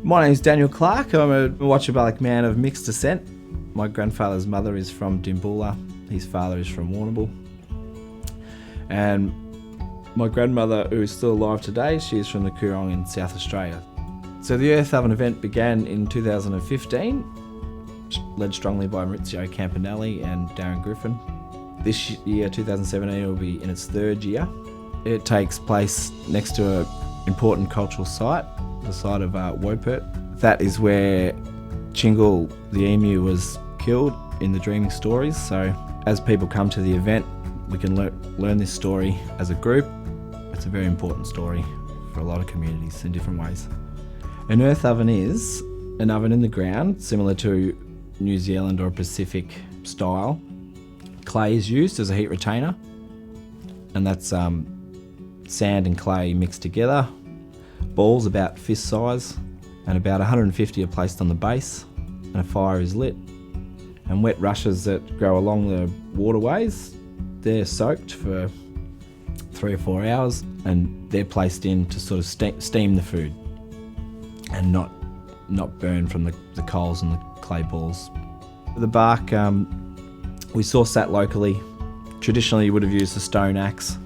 My name's Daniel Clark. I'm a Wotjobaluk man of mixed descent. My grandfather's mother is from Dimboola, his father is from Warrnambool. And my grandmother, who is still alive today, she is from the Coorong in South Australia. So the Earth Oven event began in 2015, led strongly by Maurizio Campanelli and Darren Griffin. This year, 2017, will be in its third year. It takes place next to an important cultural site, the site of Wopert. That is where Chingal the emu was killed in the Dreaming Stories. So as people come to the event, we can learn this story as a group. It's a very important story for a lot of communities in different ways. An earth oven is an oven in the ground, similar to New Zealand or Pacific style. Clay is used as a heat retainer, and that's sand and clay mixed together. Balls about fist size, and about 150 are placed on the base, and a fire is lit. And wet rushes that grow along the waterways, they're soaked for 3 or 4 hours, and they're placed in to sort of steam the food and not burn from the coals and the clay balls. The bark, we source that locally. Traditionally you would have used a stone axe,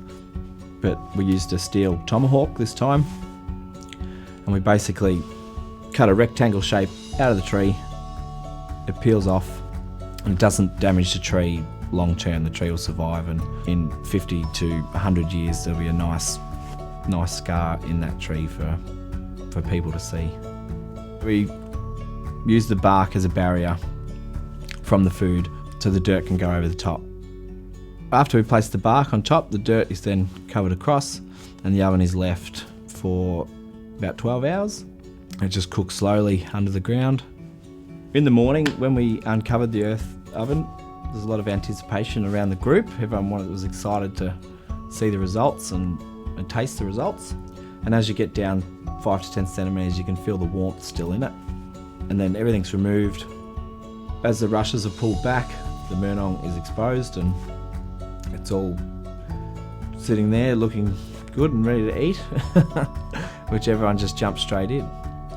but we used a steel tomahawk this time. And we basically cut a rectangle shape out of the tree. It peels off and it doesn't damage the tree long term. The tree will survive, and in 50 to 100 years there'll be a nice scar in that tree for people to see. We use the bark as a barrier from the food so the dirt can go over the top. After we place the bark on top, the dirt is then covered across and the oven is left for about 12 hours. It just cooks slowly under the ground. In the morning, when we uncovered the earth oven, there's a lot of anticipation around the group. Everyone was excited to see the results and taste the results. And as you get down 5 to 10 centimetres, you can feel the warmth still in it. And then everything's removed. As the rushes are pulled back, the murnong is exposed, and it's all sitting there looking good and ready to eat, which everyone just jumps straight in.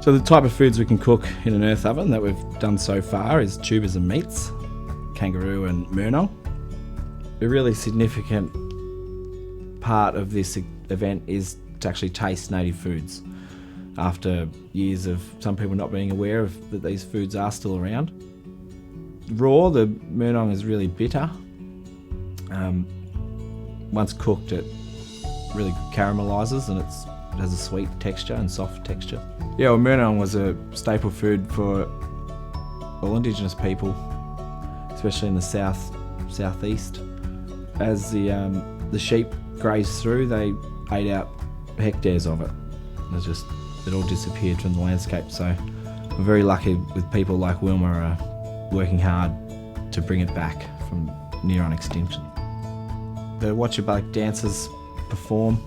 So the type of foods we can cook in an earth oven that we've done so far is tubers and meats, kangaroo and murnong. A really significant part of this event is to actually taste native foods after years of some people not being aware of that these foods are still around. Raw, the murnong is really bitter. Once cooked, it really caramelizes and it has a sweet texture and soft texture. Yeah, well, murnong was a staple food for all Indigenous people, especially in the southeast. As the sheep grazed through, they ate out hectares of it. It all disappeared from the landscape. So we're very lucky with people like Wimmera working hard to bring it back from near on extinction. The Wotjobaluk dancers perform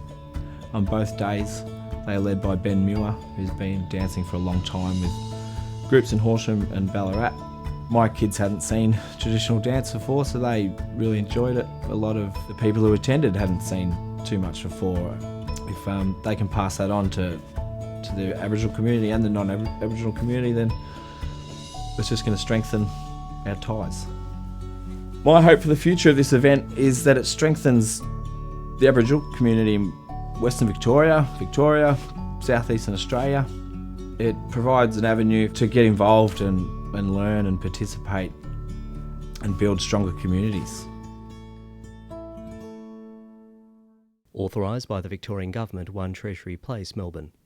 on both days. They are led by Ben Muir, who's been dancing for a long time with groups in Horsham and Ballarat. My kids hadn't seen traditional dance before, so they really enjoyed it. A lot of the people who attended hadn't seen too much before. If they can pass that on to the Aboriginal community and the non-Aboriginal community, then it's just going to strengthen our ties. My hope for the future of this event is that it strengthens the Aboriginal community in Western Victoria, Southeastern Australia. It provides an avenue to get involved and learn and participate and build stronger communities. Authorised by the Victorian Government, 1 Treasury Place, Melbourne.